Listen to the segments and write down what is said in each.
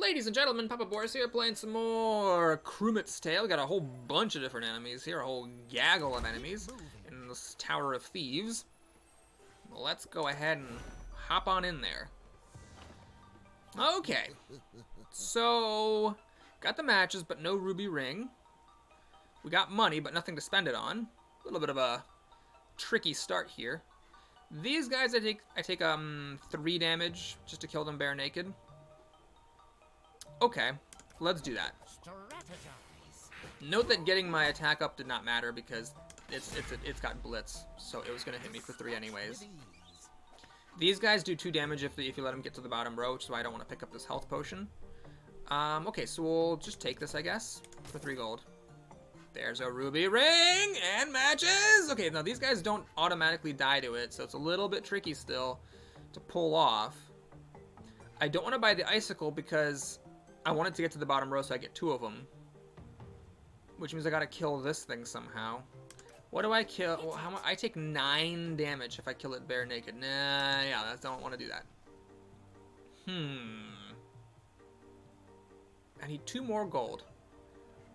Ladies and gentlemen, Papa Boris here, playing some more Krumit's Tale. Got a whole bunch of different enemies here, a whole gaggle of enemies in this Tower of Thieves. Well, let's go ahead and hop on in there. Okay, so got the matches, but no ruby ring. We got money, but nothing to spend it on. A little bit of a tricky start here. These guys, I take 3 damage just to kill them bare naked. Okay, let's do that. Note that getting my attack up did not matter because it's got blitz, so it was gonna hit me for 3 anyways. These guys do 2 damage if you let them get to the bottom row, which is why I don't want to pick up this health potion. Okay, so we'll just take this, I guess, for 3 gold. There's a ruby ring and matches. Okay, now these guys don't automatically die to it, so it's a little bit tricky still to pull off. I don't want to buy the icicle because I want it to get to the bottom row so I get 2 of them. Which means I gotta kill this thing somehow. What do I kill? Well, how much? I take 9 damage if I kill it bare naked. Nah, yeah, I don't want to do that. I need 2 more gold.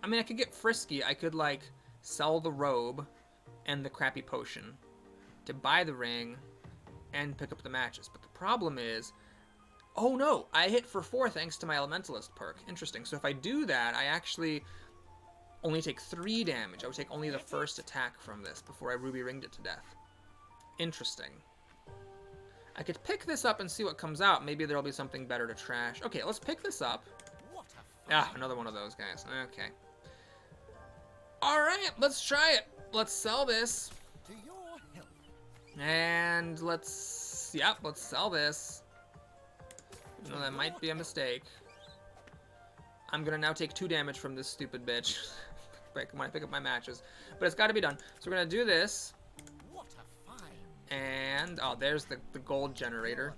I mean, I could get frisky. I could, like, sell the robe and the crappy potion to buy the ring and pick up the matches. But the problem is, oh no, I hit for 4 thanks to my Elementalist perk. Interesting. So if I do that, I actually only take 3 damage. I would take only the first attack from this before I ruby ringed it to death. Interesting. I could pick this up and see what comes out. Maybe there'll be something better to trash. Okay, let's pick this up. Ah, another one of those guys. Okay. Alright, let's try it. Let's sell this. And let's sell this. Even though that might be a mistake. I'm gonna now take 2 damage from this stupid bitch when I pick up my matches. But it's gotta be done. So we're gonna do this. And, oh, there's the gold generator.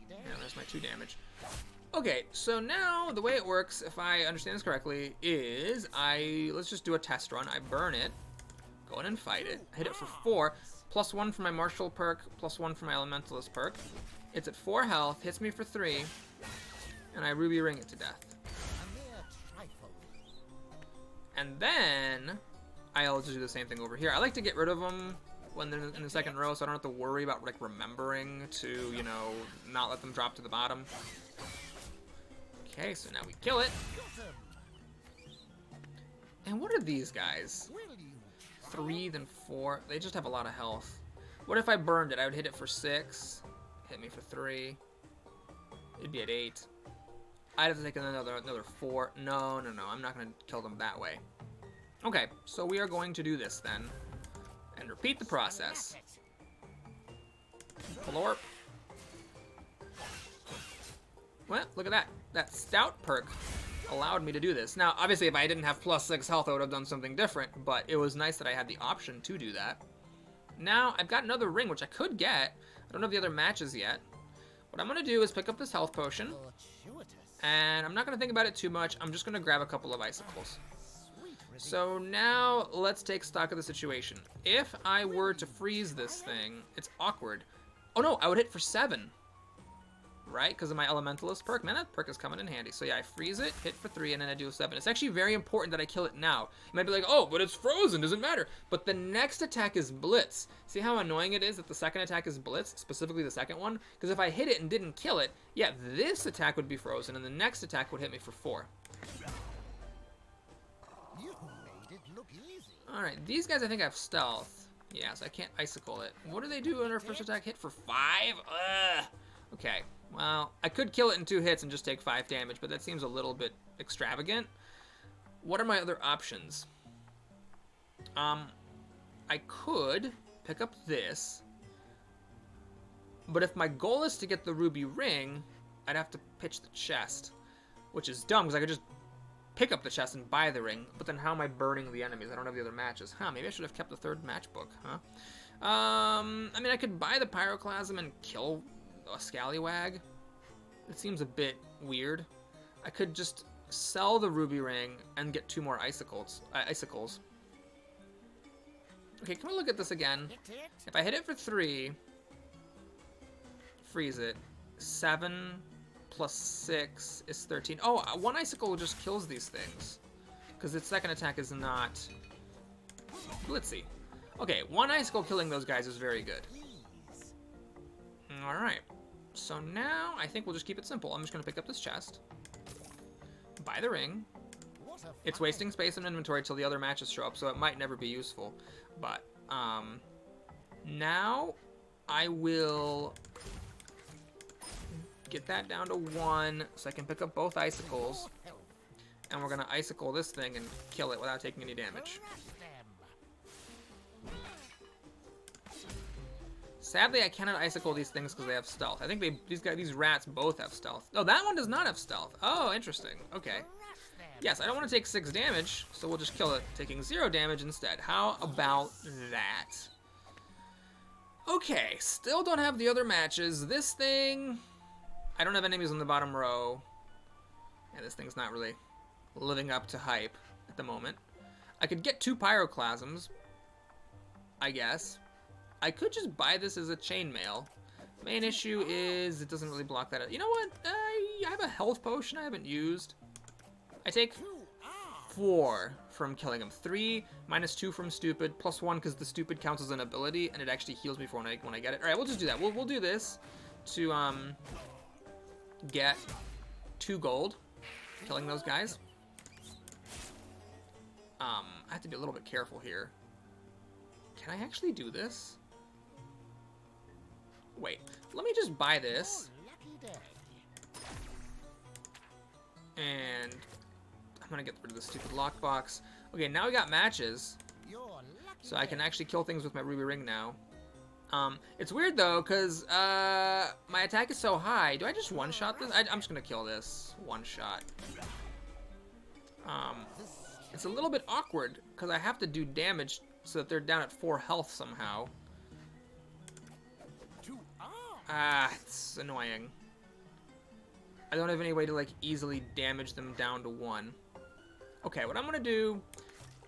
Yeah, there's my 2 damage. Okay, so now the way it works, if I understand this correctly, is let's just do a test run. I burn it, go in and fight it, I hit it for 4, +1 for my martial perk, +1 for my elementalist perk. It's at 4 health, hits me for 3, and I ruby ring it to death. And then I'll just do the same thing over here. I like to get rid of them when they're in the second row, so I don't have to worry about, like, remembering to, you know, not let them drop to the bottom. Okay, so now we kill it. And what are these guys? 3, then 4. They just have a lot of health. What if I burned it? I would hit it for 6. Hit me for 3. It'd be at 8. I'd have to take another 4. No. I'm not going to kill them that way. Okay, so we are going to do this then. And repeat the process. Florp. Well, look at that. That stout perk allowed me to do this. Now, obviously, if I didn't have +6 health, I would have done something different, but it was nice that I had the option to do that. Now, I've got another ring, which I could get. I don't have the other matches yet. What I'm going to do is pick up this health potion, and I'm not going to think about it too much. I'm just going to grab a couple of icicles. So now, let's take stock of the situation. If I were to freeze this thing, it's awkward. Oh no, I would hit for 7. Right? Because of my elementalist perk. Man, that perk is coming in handy. So yeah, I freeze it, hit for 3, and then I do a 7. It's actually very important that I kill it now. You might be like, oh, but it's frozen, doesn't matter. But the next attack is blitz. See how annoying it is that the second attack is blitz, specifically the second one? Because if I hit it and didn't kill it, yeah, this attack would be frozen, and the next attack would hit me for 4. Alright, these guys I think have stealth. Yeah, so I can't icicle it. What do they do on their first attack? Hit for 5? Ugh. Okay. Well, I could kill it in 2 hits and just take 5 damage, but that seems a little bit extravagant. What are my other options? I could pick up this, but if my goal is to get the ruby ring, I'd have to pitch the chest, which is dumb because I could just pick up the chest and buy the ring, but then how am I burning the enemies? I don't have the other matches. Maybe I should have kept the 3rd match book, I mean, I could buy the pyroclasm and kill a scallywag. It seems a bit weird. I could just sell the ruby ring and get 2 more icicles. Okay, can we look at this again? If I hit it for 3, freeze it, 7, plus 6 is 13. Oh, one icicle just kills these things. Because its second attack is not blitzy. Okay, one icicle killing those guys is very good. Alright. So now, I think we'll just keep it simple. I'm just going to pick up this chest. Buy the ring. It's wasting space in inventory till the other matches show up, so it might never be useful. But, now I will get that down to 1 so I can pick up both icicles. And we're going to icicle this thing and kill it without taking any damage. Sadly, I cannot icicle these things because they have stealth. I think these rats both have stealth. Oh, that one does not have stealth. Oh, interesting. Okay. Yes, I don't want to take 6 damage, so we'll just kill it, taking 0 damage instead. How about that? Okay, still don't have the other matches. This thing, I don't have enemies on the bottom row. Yeah, this thing's not really living up to hype at the moment. I could get 2 pyroclasms, I guess. I could just buy this as a chainmail. Main issue is it doesn't really block that out. You know what? I have a health potion I haven't used. I take 4 from killing him. 3 minus 2 from stupid, plus 1 because the stupid counts as an ability, and it actually heals me for when I get it. All right, we'll just do that. We'll do this to get 2 gold, killing those guys. I have to be a little bit careful here. Can I actually do this? Wait, let me just buy this. And I'm gonna get rid of the stupid lockbox. Okay, now we got matches. So I can actually kill things with my ruby ring now. It's weird though, because my attack is so high. Do I just one-shot this? I'm just gonna kill this. One shot. It's a little bit awkward, because I have to do damage so that they're down at 4 health somehow. It's annoying. I don't have any way to, like, easily damage them down to 1. Okay, what I'm gonna do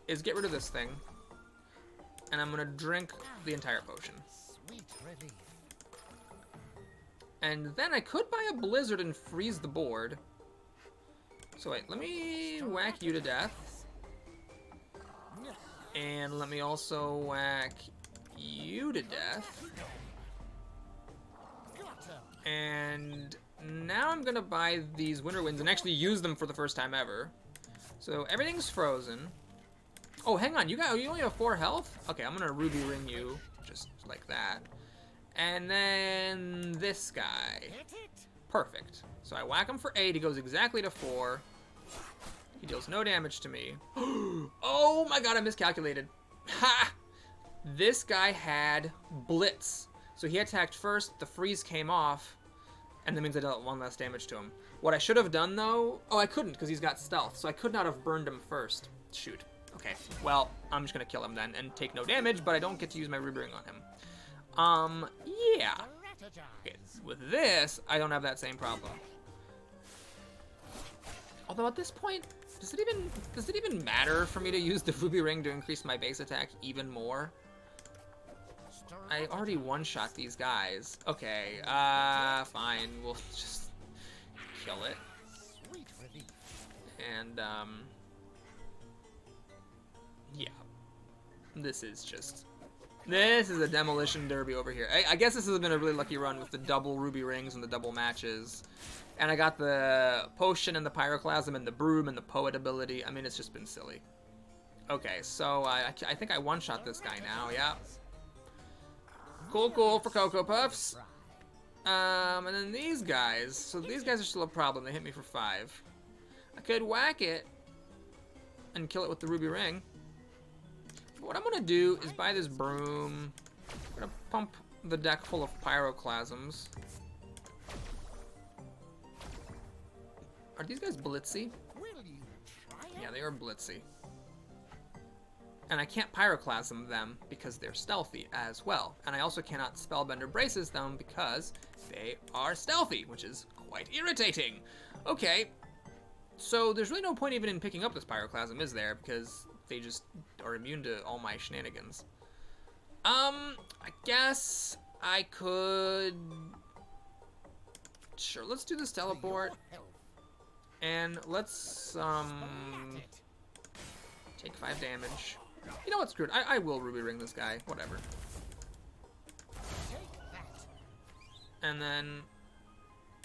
is get rid of this thing. And I'm gonna drink the entire potion. And then I could buy a blizzard and freeze the board. So wait, let me whack you to death. And let me also whack you to death. And now I'm gonna buy these Winter Winds and actually use them for the first time ever. So everything's frozen. Oh, hang on, you only have 4 health? Okay, I'm gonna ruby ring you, just like that. And then this guy. Perfect. So I whack him for 8, he goes exactly to 4. He deals no damage to me. Oh my god, I miscalculated. Ha! This guy had Blitz. So he attacked first, the freeze came off, and that means I dealt 1 less damage to him. What I should have done though, oh I couldn't because he's got stealth, so I could not have burned him first. Shoot. Okay, well, I'm just gonna kill him then and take no damage, but I don't get to use my ruby ring on him. Yeah. Okay, with this, I don't have that same problem. Although at this point, does it even matter for me to use the ruby ring to increase my base attack even more? I already one-shot these guys. Okay, fine, we'll just kill it. And, yeah. This is a demolition derby over here. I guess this has been a really lucky run with the double ruby rings and the double matches. And I got the potion and the pyroclasm and the broom and the poet ability. I mean, it's just been silly. Okay, so I think I one-shot this guy now, yeah. Cool for Cocoa Puffs. And then these guys. So these guys are still a problem. They hit me for 5. I could whack it and kill it with the ruby ring. But what I'm gonna do is buy this broom. I'm gonna pump the deck full of pyroclasms. Are these guys blitzy? Yeah, they are blitzy. And I can't pyroclasm them because they're stealthy as well. And I also cannot spellbender braces them because they are stealthy, which is quite irritating. Okay, so there's really no point even in picking up this pyroclasm, is there? Because they just are immune to all my shenanigans. I guess I could Sure, let's do this teleport. And let's, take 5 damage. You know what, screw it. I will Ruby Ring this guy. Whatever. And then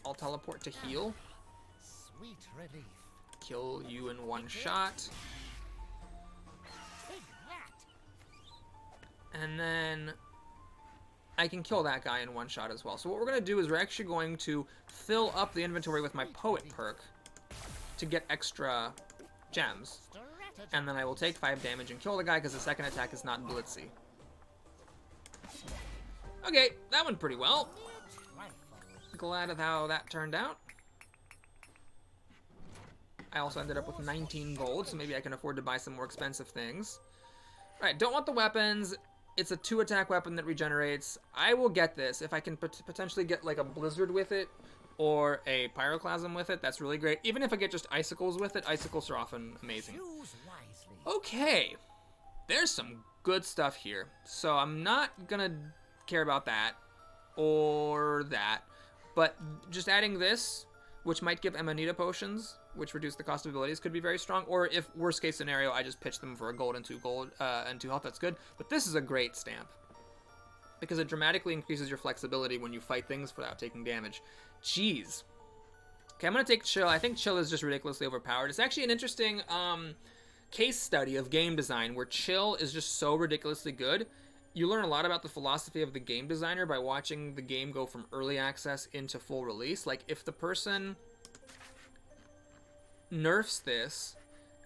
I'll teleport to heal. Sweet relief. Kill you in one shot. And then I can kill that guy in one shot as well. So what we're going to do is we're actually going to fill up the inventory with my Poet perk to get extra gems. And then I will take 5 damage and kill the guy because the second attack is not blitzy. Okay, that went pretty well. Glad of how that turned out. I also ended up with 19 gold, so maybe I can afford to buy some more expensive things. Alright, don't want the weapons. It's a 2-attack weapon that regenerates. I will get this. If I can potentially get like a blizzard with it or a pyroclasm with it, that's really great. Even if I get just icicles with it, icicles are often amazing. Okay, there's some good stuff here. So I'm not gonna care about that or that, but just adding this, which might give Amanita potions, which reduce the cost of abilities, could be very strong. Or if worst case scenario, I just pitch them for a gold and 2 gold and 2 health, that's good. But this is a great stamp because it dramatically increases your flexibility when you fight things without taking damage. Jeez. Okay, I'm gonna take Chill. I think Chill is just ridiculously overpowered. It's actually an interesting case study of game design where Chill is just so ridiculously good. You learn a lot about the philosophy of the game designer by watching the game go from early access into full release. Like, if the person nerfs this,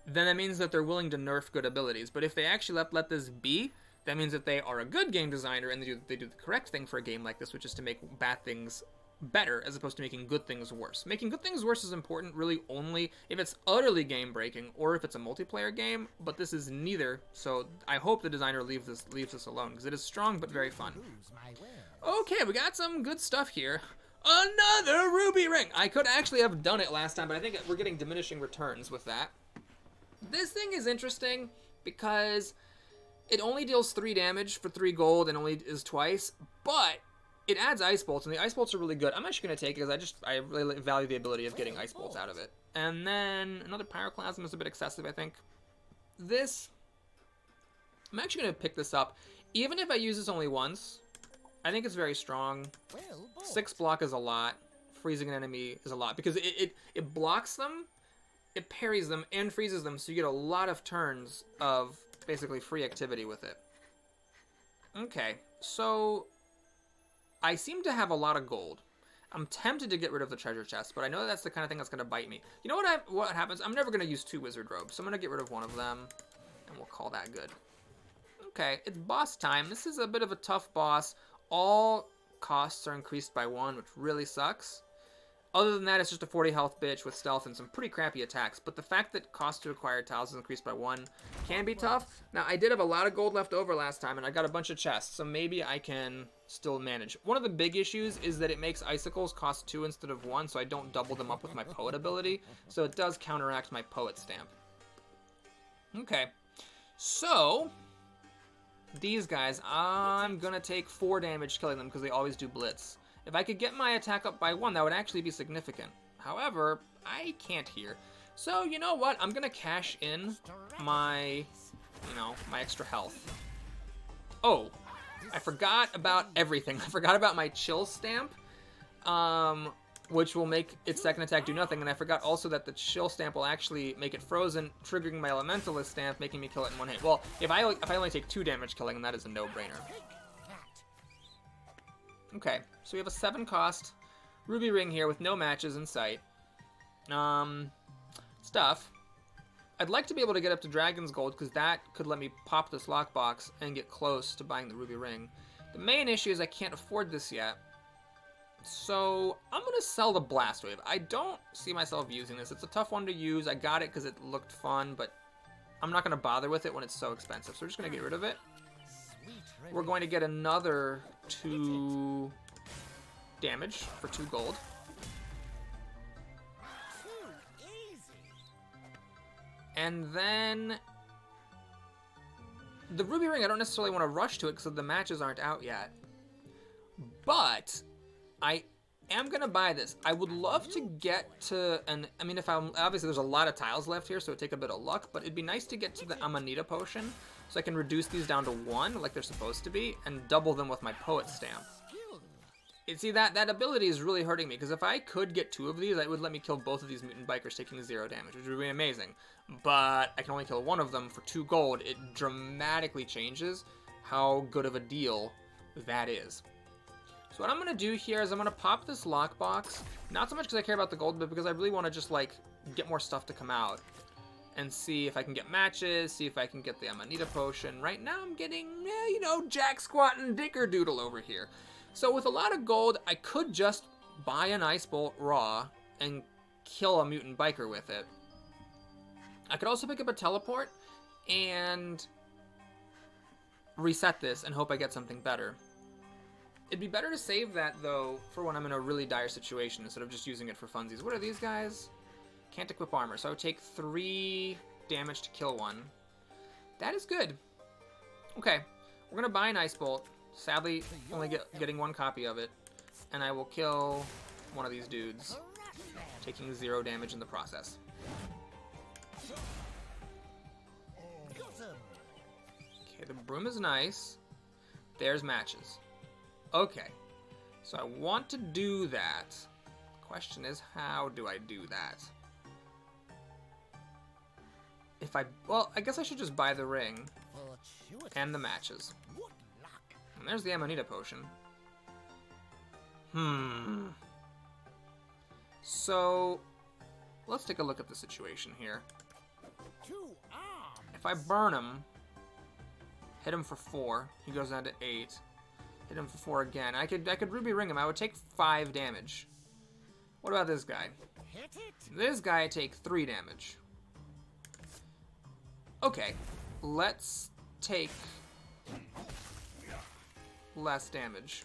then that means that they're willing to nerf good abilities. But if they actually let this be, that means that they are a good game designer and they do the correct thing for a game like this, which is to make bad things better as opposed to making good things worse. Making good things worse is important really only if it's utterly game-breaking or if it's a multiplayer game, but this is neither, so I hope the designer leaves this alone, because it is strong but very fun. Okay, we got some good stuff here. Another ruby ring! I could actually have done it last time, but I think we're getting diminishing returns with that. This thing is interesting because it only deals 3 damage for 3 gold and only is twice, but it adds ice bolts, and the ice bolts are really good. I'm actually going to take it because I really value the ability of getting ice bolts out of it. And then another pyroclasm is a bit excessive, I think. This, I'm actually going to pick this up. Even if I use this only once, I think it's very strong. 6 block is a lot. Freezing an enemy is a lot because it blocks them, it parries them, and freezes them, so you get a lot of turns of basically free activity with it. Okay, so I seem to have a lot of gold. I'm tempted to get rid of the treasure chest, but I know that's the kind of thing that's going to bite me. You know what happens? I'm never going to use 2 wizard robes, so I'm going to get rid of one of them, and we'll call that good. Okay, it's boss time. This is a bit of a tough boss. All costs are increased by 1, which really sucks. Other than that, it's just a 40 health bitch with stealth and some pretty crappy attacks. But the fact that cost to acquire tiles is increased by 1 can be tough. Now, I did have a lot of gold left over last time, and I got a bunch of chests, so maybe I can still manage. One of the big issues is that it makes icicles cost 2 instead of 1, so I don't double them up with my poet ability. So it does counteract my poet stamp. Okay, so these guys, I'm going to take 4 damage killing them because they always do blitz. If I could get my attack up by 1, that would actually be significant. However, I can't here. So, you know what? I'm going to cash in my, my extra health. Oh, I forgot about everything. I forgot about my chill stamp, which will make its second attack do nothing. And I forgot also that the chill stamp will actually make it frozen, triggering my elementalist stamp, making me kill it in 1 hit. Well, if I only take 2 damage killing, then that is a no-brainer. Okay, so we have a 7 cost ruby ring here with no matches in sight. Stuff. I'd like to be able to get up to Dragon's Gold because that could let me pop this lockbox and get close to buying the ruby ring. The main issue is I can't afford this yet. So I'm going to sell the Blast Wave. I don't see myself using this. It's a tough one to use. I got it because it looked fun, but I'm not going to bother with it when it's so expensive. So we're just going to get rid of it. We're going to get another 2 damage for 2 gold. And then the ruby ring, I don't necessarily want to rush to it because the matches aren't out yet. But I am gonna buy this. I would love to get to, and I mean, if I'm, obviously there's a lot of tiles left here, so it'd take a bit of luck, but it'd be nice to get to the Amanita potion, so I can reduce these down to 1, like they're supposed to be, and double them with my Poet Stamp. You see, that ability is really hurting me, because if I could get 2 of these, it would let me kill both of these mutant bikers taking 0 damage, which would be amazing. But I can only kill 1 of them for 2 gold. It dramatically changes how good of a deal that is. So what I'm going to do here is I'm going to pop this lockbox, not so much because I care about the gold, but because I really want to just, like, get more stuff to come out. And see if I can get matches, see if I can get the Amanita potion. Right now I'm getting, you know, Jack Squat and Dickerdoodle over here. So with a lot of gold, I could just buy an Ice Bolt raw and kill a mutant biker with it. I could also pick up a teleport and reset this and hope I get something better. It'd be better to save that, though, for when I'm in a really dire situation instead of just using it for funsies. What are these guys? Can't equip armor, so I would take 3 damage to kill one. That is good. Okay, we're going to buy an Ice Bolt. Sadly, only getting 1 copy of it. And I will kill one of these dudes, taking 0 damage in the process. Okay, the broom is nice. There's matches. Okay, so I want to do that. Question is, how do I do that? If well, I guess I should just buy the ring and the matches. And there's the Amanita potion. So, let's take a look at the situation here. If I burn him, hit him for 4, he goes down to 8. Hit him for 4 again. I could ruby ring him. I would take 5 damage. What about this guy? This guy take 3 damage. Okay, let's take less damage.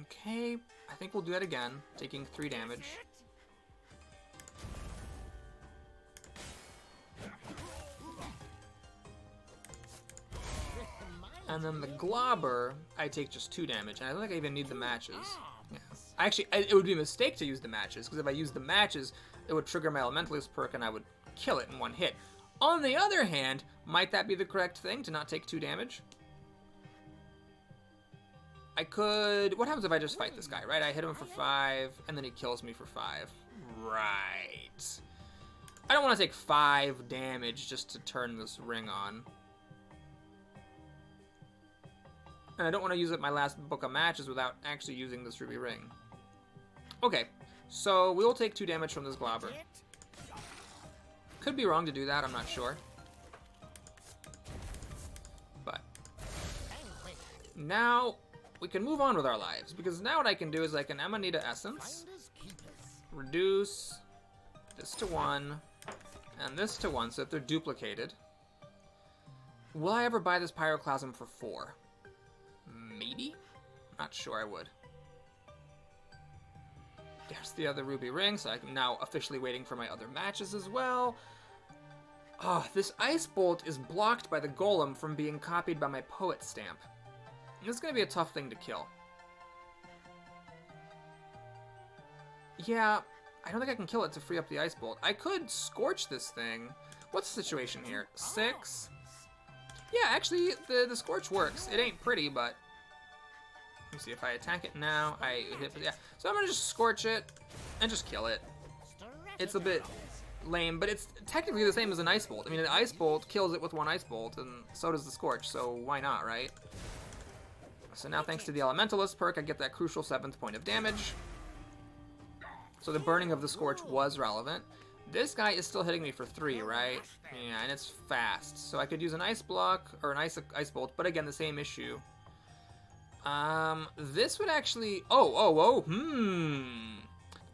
Okay, I think we'll do that again, taking 3 damage. And then the Globber, I take just 2 damage, and I don't think I even need the matches. Yeah. Actually, it would be a mistake to use the matches, because if I use the matches, it would trigger my Elementalist perk and I would kill it in 1 hit. On the other hand, might that be the correct thing, to not take 2 damage? I could... What happens if I just fight this guy, right? I hit him for 5, and then he kills me for 5. Right. I don't want to take 5 damage just to turn this ring on. And I don't want to use up my last book of matches without actually using this ruby ring. Okay, so we will take 2 damage from this Globber. Could be wrong to do that, I'm not sure. But now we can move on with our lives, because now what I can do is I can Amanita Essence, reduce this to 1, and this to 1, so that they're duplicated. Will I ever buy this Pyroclasm for 4? Maybe? Not sure I would. There's the other ruby ring, so I'm now officially waiting for my other matches as well. Oh, this Ice Bolt is blocked by the Golem from being copied by my Poet Stamp. This is going to be a tough thing to kill. Yeah, I don't think I can kill it to free up the Ice Bolt. I could Scorch this thing. What's the situation here? 6? Yeah, actually, the Scorch works. It ain't pretty, but... Let me see, if I attack it now, I hit... Yeah, so I'm going to just Scorch it and just kill it. It's a bit lame, but it's technically the same as an Ice Bolt. I mean, an Ice Bolt kills it with 1 Ice Bolt, and so does the Scorch, so why not, right? So now, thanks to the Elementalist perk, I get that crucial 7th point of damage. So the burning of the Scorch was relevant. This guy is still hitting me for 3, right? Yeah, and it's fast. So I could use an Ice Block, or an Ice Bolt, but again, the same issue. This would actually...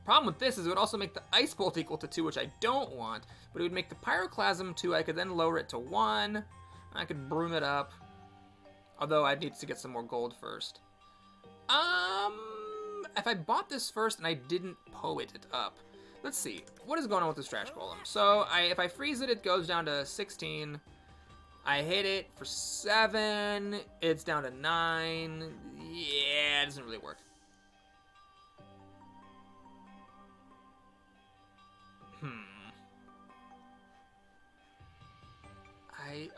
Problem with this is it would also make the Ice Bolt equal to 2, which I don't want, but it would make the Pyroclasm 2. I could then lower it to 1, and I could broom it up. Although I'd need to get some more gold first. If I bought this first and I didn't poet it up, let's see. What is going on with this Trash Golem? So if I freeze it, it goes down to 16. I hit it for 7. It's down to 9. Yeah, it doesn't really work.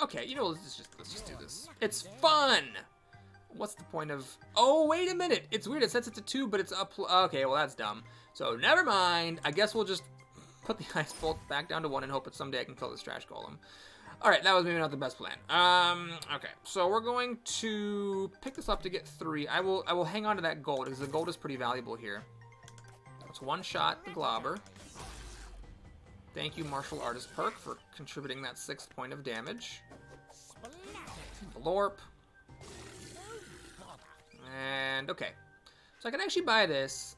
Okay, you know, let's just do this. It's fun! What's the point of... Oh, wait a minute! It's weird, it sets it to 2, but it's up... Okay, well, that's dumb. So, never mind. I guess we'll just put the Ice Bolt back down to 1 and hope that someday I can kill this Trash Golem. Alright, that was maybe not the best plan. Okay, so we're going to pick this up to get 3. I will hang on to that gold, because the gold is pretty valuable here. Let's one-shot the Globber. Thank you, Martial Artist perk, for contributing that 6th point of damage. Blorp. And, okay. So I can actually buy this.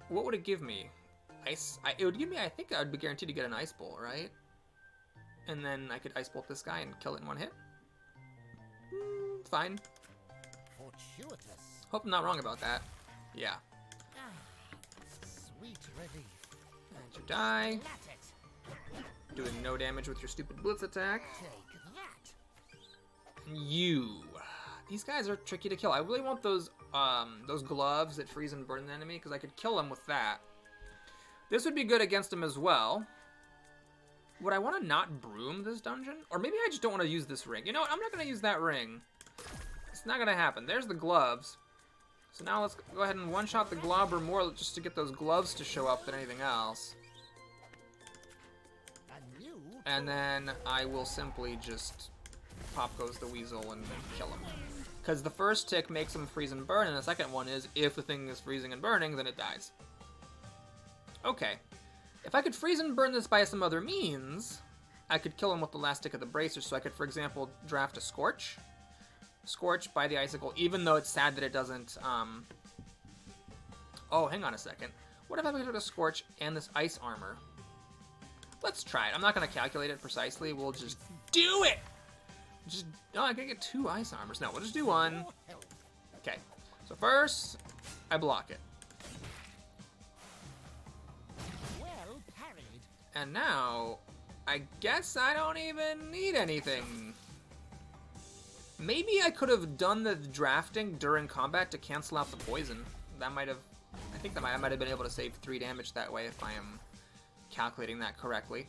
What would it give me? Ice? It would give me, I think I would be guaranteed to get an Ice Bolt, right? And then I could Ice Bolt this guy and kill it in 1 hit. Fine. Hope I'm not wrong about that. Yeah. Sweet relief. And you die. Doing no damage with your stupid blitz attack. Take that. And you. These guys are tricky to kill. I really want those gloves that freeze and burn the enemy, because I could kill them with that. This would be good against them as well. Would I want to not broom this dungeon? Or maybe I just don't want to use this ring. You know what? I'm not going to use that ring. It's not going to happen. There's the gloves. So now let's go ahead and one-shot the Globber more just to get those gloves to show up than anything else. And then I will simply just pop goes the Weasel and then kill him. Because the first tick makes him freeze and burn, and the second one is if the thing is freezing and burning, then it dies. Okay. If I could freeze and burn this by some other means, I could kill him with the last tick of the bracer. So I could, for example, draft a Scorch. Scorch by the Icicle, even though it's sad that it doesn't... Oh, hang on a second. What if I put a Scorch and this Ice Armor? Let's try it. I'm not going to calculate it precisely. We'll just do it! Oh, I can get 2 Ice Armors. No, we'll just do 1. Okay. So first, I block it. Well parried. And now, I guess I don't even need anything. Maybe I could have done the drafting during combat to cancel out the poison. That might have... I think that I might have been able to save 3 damage that way if I am calculating that correctly.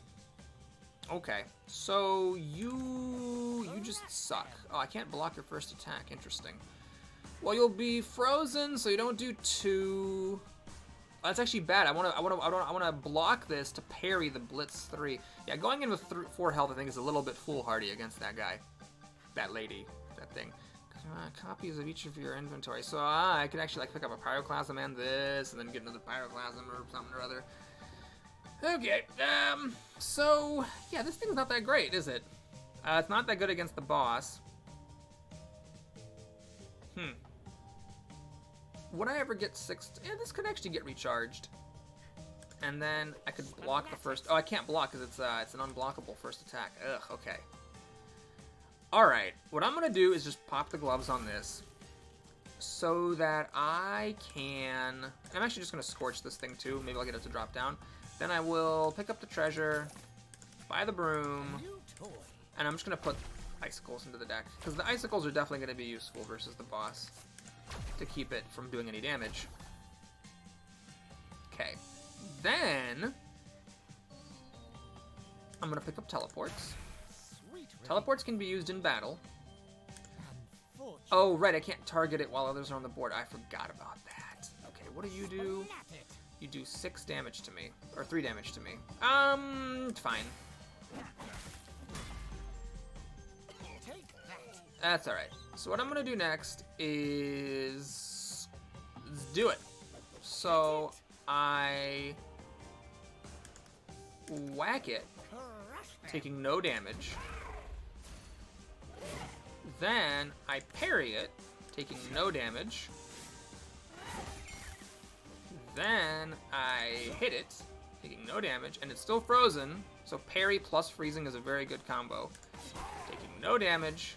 Okay, so you just suck. Oh, I can't block your first attack. Interesting. Well, you'll be frozen, so you don't do 2. Oh, that's actually bad. I want to block this to parry the Blitz 3. Yeah, going in with 4 health, I think, is a little bit foolhardy against that guy, that lady, that thing. Copies of each of your inventory. So I could actually like pick up a Pyroclasm and this, and then get another Pyroclasm or something or other. Okay, so, yeah, this thing's not that great, is it? It's not that good against the boss. Would I ever get 6? Yeah, this could actually get recharged. And then I could block the first... Oh, I can't block because it's an unblockable first attack. Ugh, okay. Alright, what I'm going to do is just pop the gloves on this so that I can... I'm actually just going to Scorch this thing too. Maybe I'll get it to drop down. Then I will pick up the treasure, buy the broom, and I'm just going to put Icicles into the deck. Because the Icicles are definitely going to be useful versus the boss to keep it from doing any damage. Okay. Then, I'm going to pick up Teleports. Teleports can be used in battle. Oh, right, I can't target it while others are on the board. I forgot about that. Okay, what do you do? You do 6 damage to me. Or 3 damage to me. Fine. That's alright. So what I'm going to do next is... do it. So, I... whack it, taking no damage. Then, I parry it, taking no damage. Then I hit it, taking no damage, and it's still frozen, so parry plus freezing is a very good combo. Taking no damage,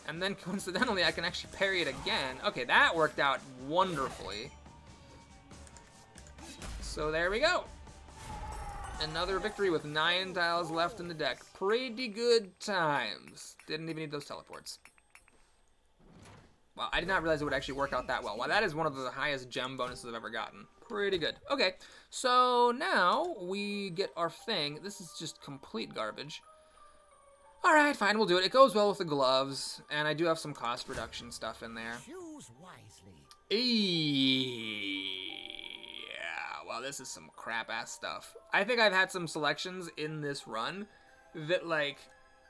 and then coincidentally I can actually parry it again. Okay, that worked out wonderfully. So there we go. Another victory with 9 tiles left in the deck. Pretty good times. Didn't even need those teleports. Well, I did not realize it would actually work out that well. Well, that is one of the highest gem bonuses I've ever gotten. Pretty good. Okay, so now we get our thing. This is just complete garbage. All right, fine, we'll do it. It goes well with the gloves, and I do have some cost reduction stuff in there. Choose wisely. Yeah, well, this is some crap-ass stuff. I think I've had some selections in this run that, like,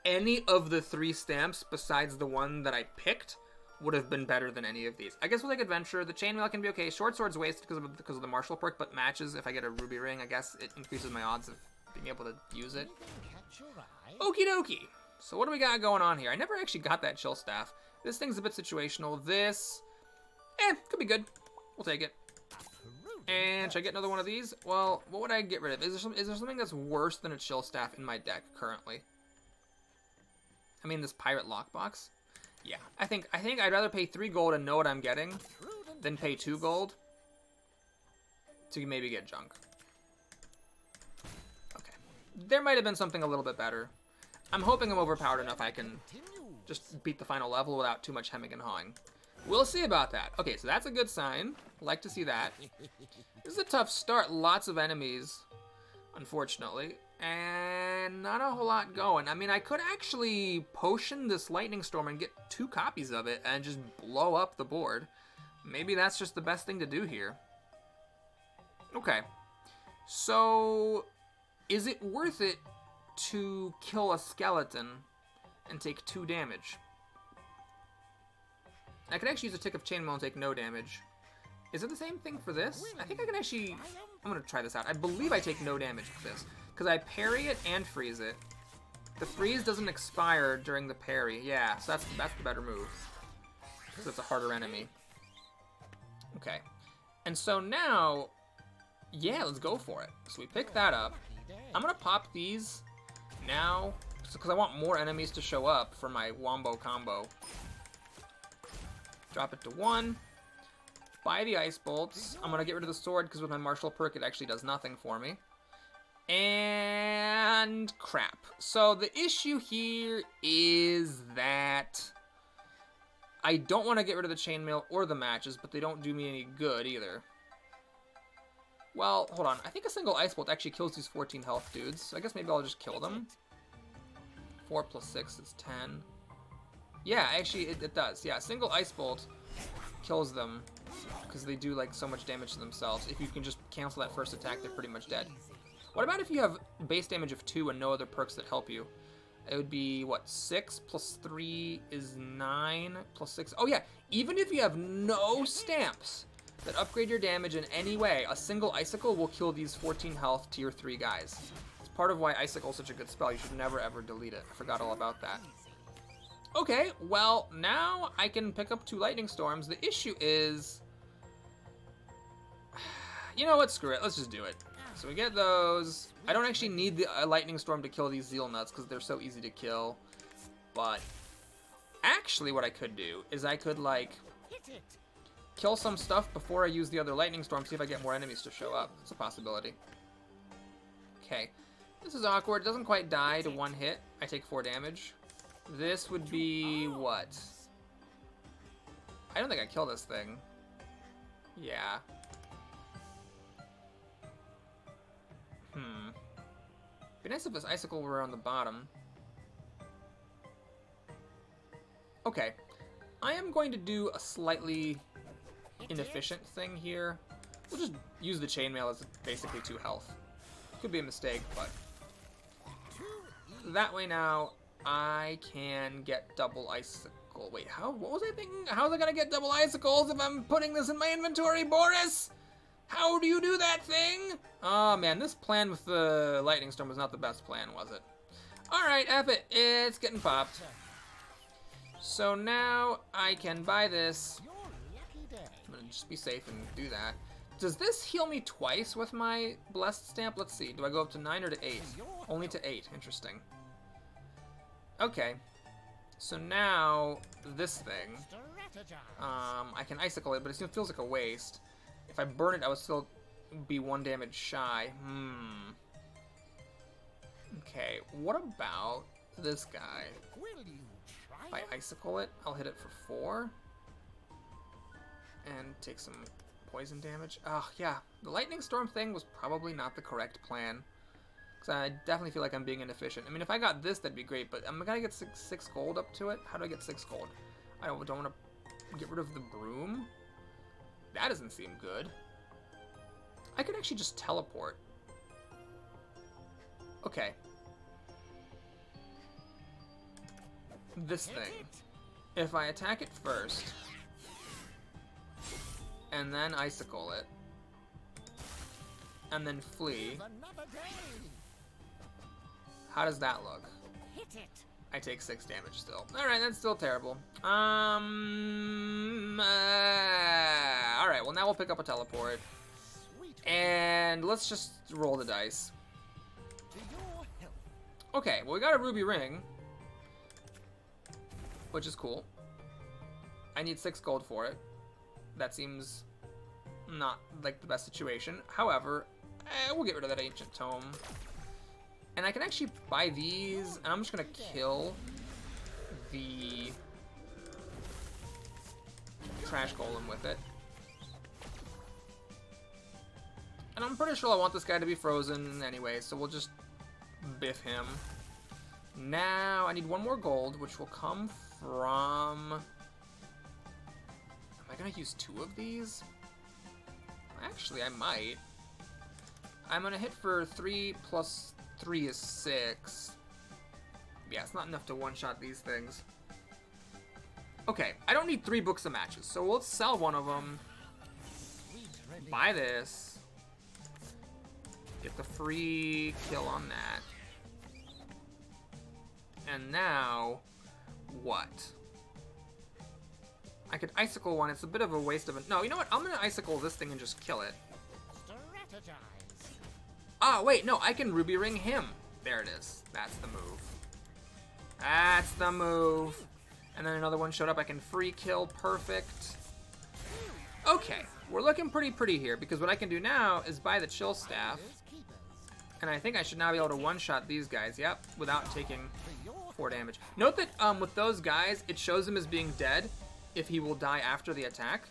any of the 3 stamps besides the one that I picked would have been better than any of these. I guess we'll take Adventure. The Chainmail can be okay. Short Sword's wasted because of the Martial perk, but matches if I get a Ruby Ring. I guess it increases my odds of being able to use it. Anything catch your eye? Okie dokie. So what do we got going on here? I never actually got that Chill Staff. This thing's a bit situational. This, could be good. We'll take it. And should I get another one of these? Well, what would I get rid of? Is there something that's worse than a Chill Staff in my deck currently? I mean, this Pirate Lockbox? Yeah, I think I'd rather pay 3 gold and know what I'm getting than pay 2 gold to maybe get junk. Okay. There might have been something a little bit better. I'm hoping I'm overpowered enough I can just beat the final level without too much hemming and hawing. We'll see about that. Okay, so that's a good sign. Like to see that. This is a tough start. Lots of enemies, unfortunately. And not a whole lot going. I mean, I could actually potion this Lightning Storm and get 2 copies of it and just blow up the board. Maybe that's just the best thing to do here. Okay. So, is it worth it to kill a skeleton and take 2 damage? I could actually use a Tick of Chainmail and take no damage. Is it the same thing for this? I think I can actually... I'm going to try this out. I believe I take no damage for this. Because I parry it and freeze it. The freeze doesn't expire during the parry. Yeah, so that's the better move. Because it's a harder enemy. Okay. And so now... Yeah, let's go for it. So we pick that up. I'm going to pop these now. Because I want more enemies to show up for my Wombo combo. Drop it to 1. Buy the Ice Bolts. I'm going to get rid of the sword because with my Martial perk it actually does nothing for me. And crap. So the issue here is that I don't want to get rid of the Chainmail or the matches, but they don't do me any good either. Well, hold on. I think a single Ice Bolt actually kills these 14 health dudes. So I guess maybe I'll just kill them. 4 plus 6 is 10. Yeah, actually it does. Yeah, a single Ice Bolt kills them because they do like so much damage to themselves. If you can just cancel that first attack, they're pretty much dead. What about if you have base damage of 2 and no other perks that help you? It would be, what, 6 plus 3 is 9 plus 6. Oh yeah, even if you have no stamps that upgrade your damage in any way, a single Icicle will kill these 14 health tier 3 guys. It's part of why Icicle is such a good spell. You should never ever delete it. I forgot all about that. Okay, well, now I can pick up 2 Lightning Storms. The issue is... You know what, screw it. Let's just do it. So we get those. I don't actually need the Lightning Storm to kill these Zeal Nuts because they're so easy to kill. But actually what I could do is I could, like, kill some stuff before I use the other Lightning Storm, see if I get more enemies to show up. It's a possibility. Okay. This is awkward. It doesn't quite die to 1 hit. I take 4 damage. This would be what? I don't think I kill this thing. Yeah. Be nice if this Icicle were on the bottom. Okay. I am going to do a slightly inefficient thing here. We'll just use the Chainmail as basically 2 health. Could be a mistake, but... That way now, I can get double Icicle. Wait, what was I thinking? How was I gonna get double Icicles if I'm putting this in my inventory, Boris? How do you do that thing? Oh man, this plan with the Lightning Storm was not the best plan, was it? Alright, F it. It's getting popped. So now I can buy this. I'm gonna just be safe and do that. Does this heal me twice with my Blessed Stamp? Let's see. Do I go up to 9 or to 8? Only to 8. Interesting. Okay. So now, this thing. I can Icicle it, but it feels like a waste. If I burn it, I would still be 1 damage shy. Okay, what about this guy? If I Icicle it, I'll hit it for 4. and take some poison damage. Oh, yeah. The lightning storm thing was probably not the correct plan. Because I definitely feel like I'm being inefficient. I mean, if I got this, that'd be great, but I'm gonna get six gold up to it. How do I get 6 gold? I don't want to get rid of the broom. That doesn't seem good. I could actually just teleport. Okay. This thing. If I attack it first, and then icicle it, and then flee, how does that look? I take 6 damage still. Alright, that's still terrible. Alright, well now we'll pick up a teleport. And let's just roll the dice. Okay, well we got a ruby ring, which is cool. I need 6 gold for it. That seems not like the best situation. However, we'll get rid of that ancient tome. And I can actually buy these, and I'm just gonna kill the trash golem with it. And I'm pretty sure I want this guy to be frozen anyway, so we'll just biff him. Now, I need 1 more gold, which will come from... Am I gonna use 2 of these? Actually, I might. I'm gonna hit for 3 plus 3 is 6. Yeah, it's not enough to one-shot these things. Okay, I don't need 3 books of matches, so let's sell one of them. Buy this. Get the free kill on that. And now, what? I could icicle one. It's a bit of a waste of it. No, you know what? I'm gonna icicle this thing and just kill it. Ah, wait, no, I can ruby ring him. There it is. That's the move. That's the move. And then another one showed up. I can free kill. Perfect. Okay, we're looking pretty here, because what I can do now is buy the chill staff. And I think I should now be able to one-shot these guys, yep, without taking 4 damage. Note that with those guys, it shows him as being dead if he will die after the attack,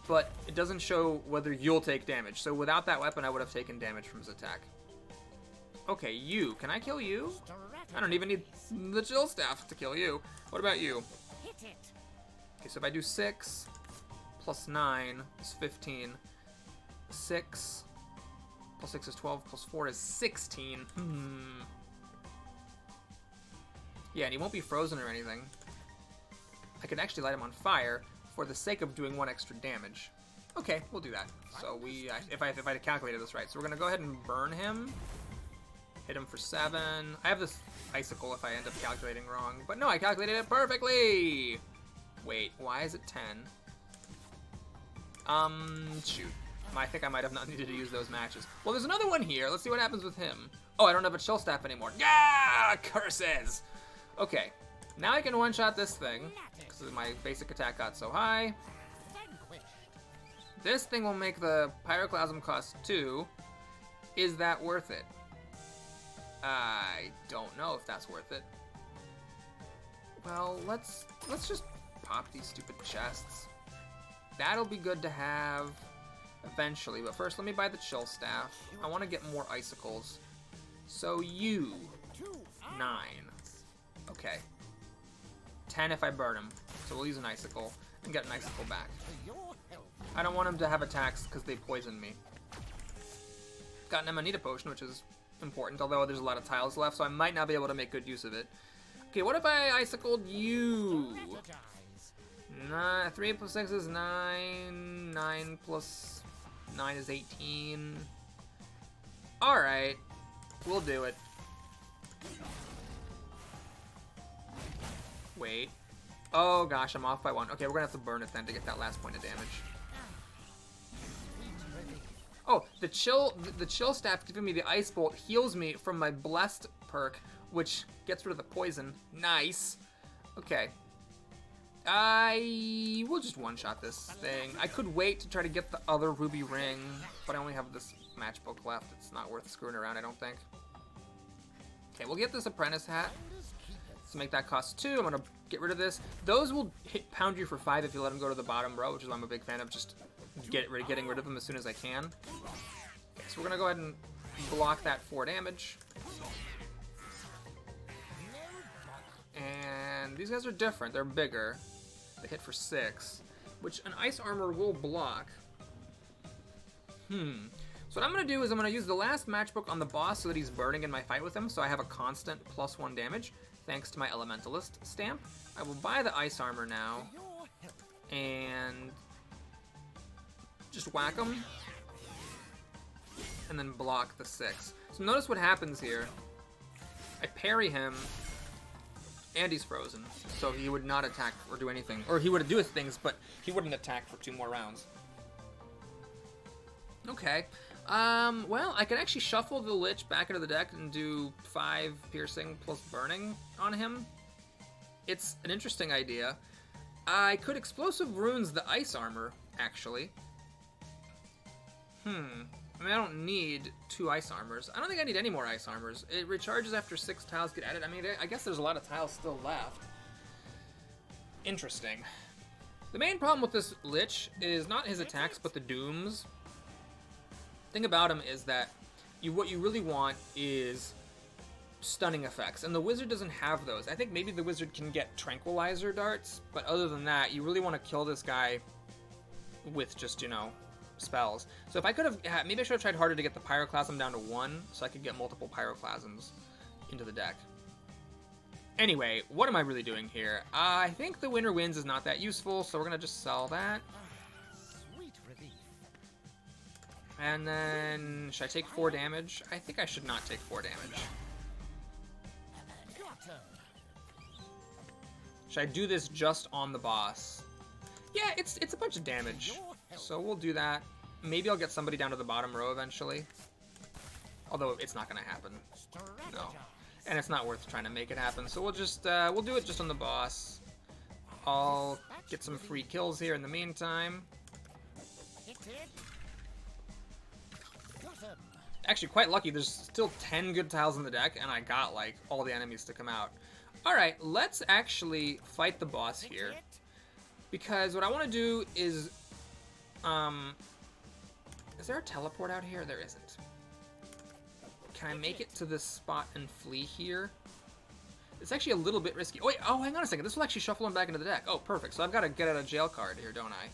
but it doesn't show whether you'll take damage. So without that weapon, I would have taken damage from his attack. Okay, you. Can I kill you? I don't even need the chill staff to kill you. What about you? Okay, so if I do 6 plus 9 is 15. 6 plus 6 is 12, plus 4 is 16. Yeah, and he won't be frozen or anything. I can actually light him on fire for the sake of doing 1 extra damage. Okay, we'll do that. So if I calculated this right. So we're gonna go ahead and burn him. Hit him for 7. I have this icicle if I end up calculating wrong. But no, I calculated it perfectly! Wait, why is it 10? Shoot. I think I might have not needed to use those matches. Well, there's another one here. Let's see what happens with him. Oh, I don't have a chill staff anymore. Yeah! Curses! Okay. Now I can one-shot this thing, because my basic attack got so high. This thing will make the pyroclasm cost 2. Is that worth it? I don't know if that's worth it. Well, let's just pop these stupid chests. That'll be good to have eventually, but first let me buy the chill staff. I want to get more icicles. So you, 9. Okay. 10 if I burn him. So we'll use an icicle and get an icicle back. I don't want him to have attacks because they poisoned me. Got an Amanita potion, which is important, although there's a lot of tiles left, so I might not be able to make good use of it. Okay, what if I icicled you? 3 plus 6 is 9. 9 plus 9 is 18. Alright. We'll do it. Wait. Oh gosh, I'm off by 1. Okay, we're gonna have to burn it then to get that last point of damage. Oh, the chill staff giving me the ice bolt heals me from my blessed perk, which gets rid of the poison. Nice. Okay. I will just one-shot this thing. I could wait to try to get the other ruby ring, but I only have this matchbook left. It's not worth screwing around, I don't think. Okay, we'll get this apprentice hat. So make that cost 2. I'm gonna get rid of this. Those will pound you for 5 if you let them go to the bottom row, which is why I'm a big fan of just getting rid of them as soon as I can. Okay, so we're gonna go ahead and block that 4 damage. And these guys are different. They're bigger. They hit for 6, which an ice armor will block. So what I'm going to do is I'm going to use the last matchbook on the boss so that he's burning in my fight with him, so I have a constant +1 damage, thanks to my Elementalist stamp. I will buy the ice armor now, and just whack him, and then block the 6. So notice what happens here. I parry him, and he's frozen, so he would not attack or do anything. Or he would do his things, but he wouldn't attack for 2 more rounds. Okay. Well, I can actually shuffle the Lich back into the deck and do 5 piercing plus burning on him. It's an interesting idea. I could explosive runes the ice armor, actually. I mean, I don't need 2 ice armors. I don't think I need any more ice armors. It recharges after 6 tiles get added. I mean, I guess there's a lot of tiles still left. Interesting. The main problem with this Lich is not his attacks, but the dooms. The thing about him is that what you really want is stunning effects, and the wizard doesn't have those. I think maybe the wizard can get tranquilizer darts, but other than that, you really want to kill this guy with just, you know, spells. So if I could have, maybe I should have tried harder to get the Pyroclasm down to 1, so I could get multiple Pyroclasms into the deck. Anyway, what am I really doing here? I think the winner wins is not that useful, so we're gonna just sell that. Sweet relief. And then, should I take 4 damage? I think I should not take 4 damage. Should I do this just on the boss? Yeah, it's a bunch of damage. So we'll do that. Maybe I'll get somebody down to the bottom row eventually. Although it's not gonna happen. No. And it's not worth trying to make it happen. So we'll just, we'll do it just on the boss. I'll get some free kills here in the meantime. Actually, quite lucky. There's still 10 good tiles in the deck, and I got, like, all the enemies to come out. Alright, let's actually fight the boss here. Because what I want to do is there a teleport out here? There isn't. Can I make it to this spot and flee here? It's actually a little bit risky. Oh, wait, oh, hang on a second. This will actually shuffle him back into the deck. Oh, perfect. So I've got to get out of jail card here, don't I?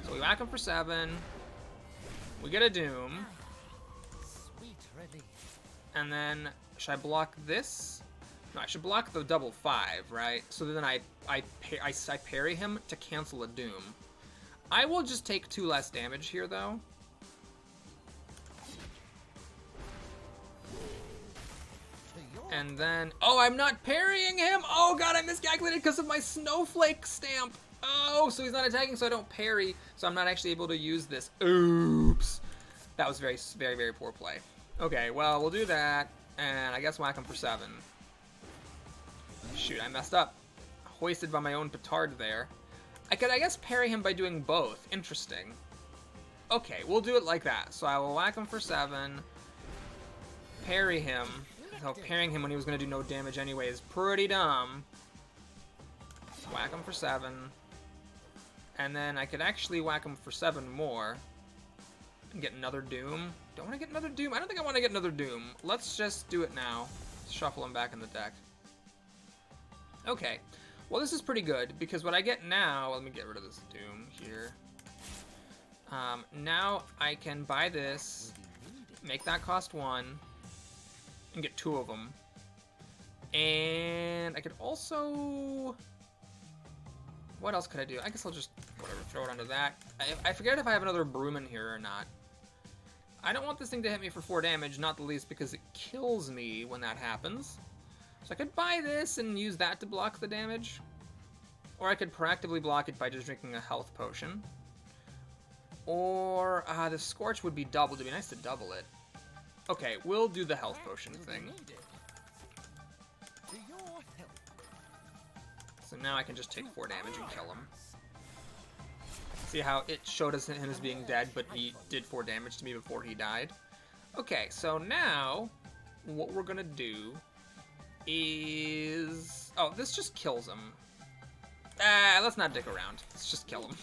So we whack him for 7. We get a Doom. And then, should I block this? No, I should block the double 5, right? So then I parry him to cancel a Doom. I will just take 2 less damage here, though. And then, oh, I'm not parrying him! Oh god, I miscalculated because of my snowflake stamp! Oh, so he's not attacking, so I don't parry, so I'm not actually able to use this. Oops! That was very, very, very poor play. Okay, well, we'll do that, and I guess whack him for 7. Shoot, I messed up. Hoisted by my own petard there. I could, I guess, parry him by doing both. Interesting. Okay, we'll do it like that. So I will whack him for 7. Parry him. So parrying him when he was going to do no damage anyway is pretty dumb. Whack him for 7. And then I could actually whack him for 7 more. And get another Doom. Don't want to get another Doom. I don't think I want to get another Doom. Let's just do it now. Shuffle him back in the deck. Okay. Well, this is pretty good, because what I get now... Let me get rid of this Doom here. Now I can buy this, make that cost 1, and get 2 of them. And I could also... What else could I do? I guess I'll just, whatever, throw it onto that. I forget if I have another Broom in here or not. I don't want this thing to hit me for 4 damage, not the least because it kills me when that happens. So I could buy this and use that to block the damage. Or I could proactively block it by just drinking a health potion. Or, the Scorch would be doubled. It'd be nice to double it. Okay, we'll do the health potion thing. So now I can just take 4 damage and kill him. See how it showed us him as being dead, but he did 4 damage to me before he died? Okay, so now what we're gonna do is... Oh, this just kills him. Let's not dick around. Let's just kill him.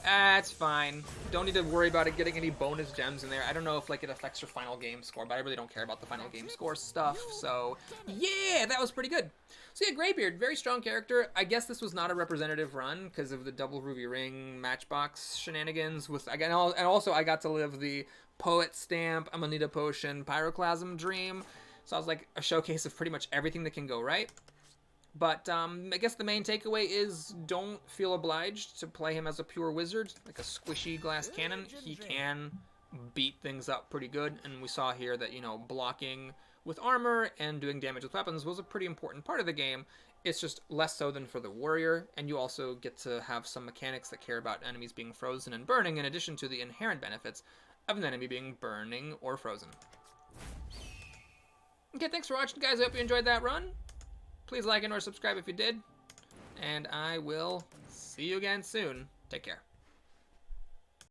It's fine. Don't need to worry about it getting any bonus gems in there. I don't know if like it affects your final game score, but I really don't care about the final game score stuff. So yeah, that was pretty good. So yeah, Greybeard, very strong character. I guess this was not a representative run because of the double ruby ring matchbox shenanigans. With again, and also I got to live the poet stamp, Amanita potion, pyroclasm dream. So I was like a showcase of pretty much everything that can go right. But I guess the main takeaway is don't feel obliged to play him as a pure wizard, like a squishy glass cannon. He can beat things up pretty good, and we saw here that, you know, blocking with armor and doing damage with weapons was a pretty important part of the game. It's just less so than for the warrior, and you also get to have some mechanics that care about enemies being frozen and burning, in addition to the inherent benefits of an enemy being burning or frozen. Okay, thanks for watching, guys. I hope you enjoyed that run. Please like and or subscribe if you did. And I will see you again soon. Take care.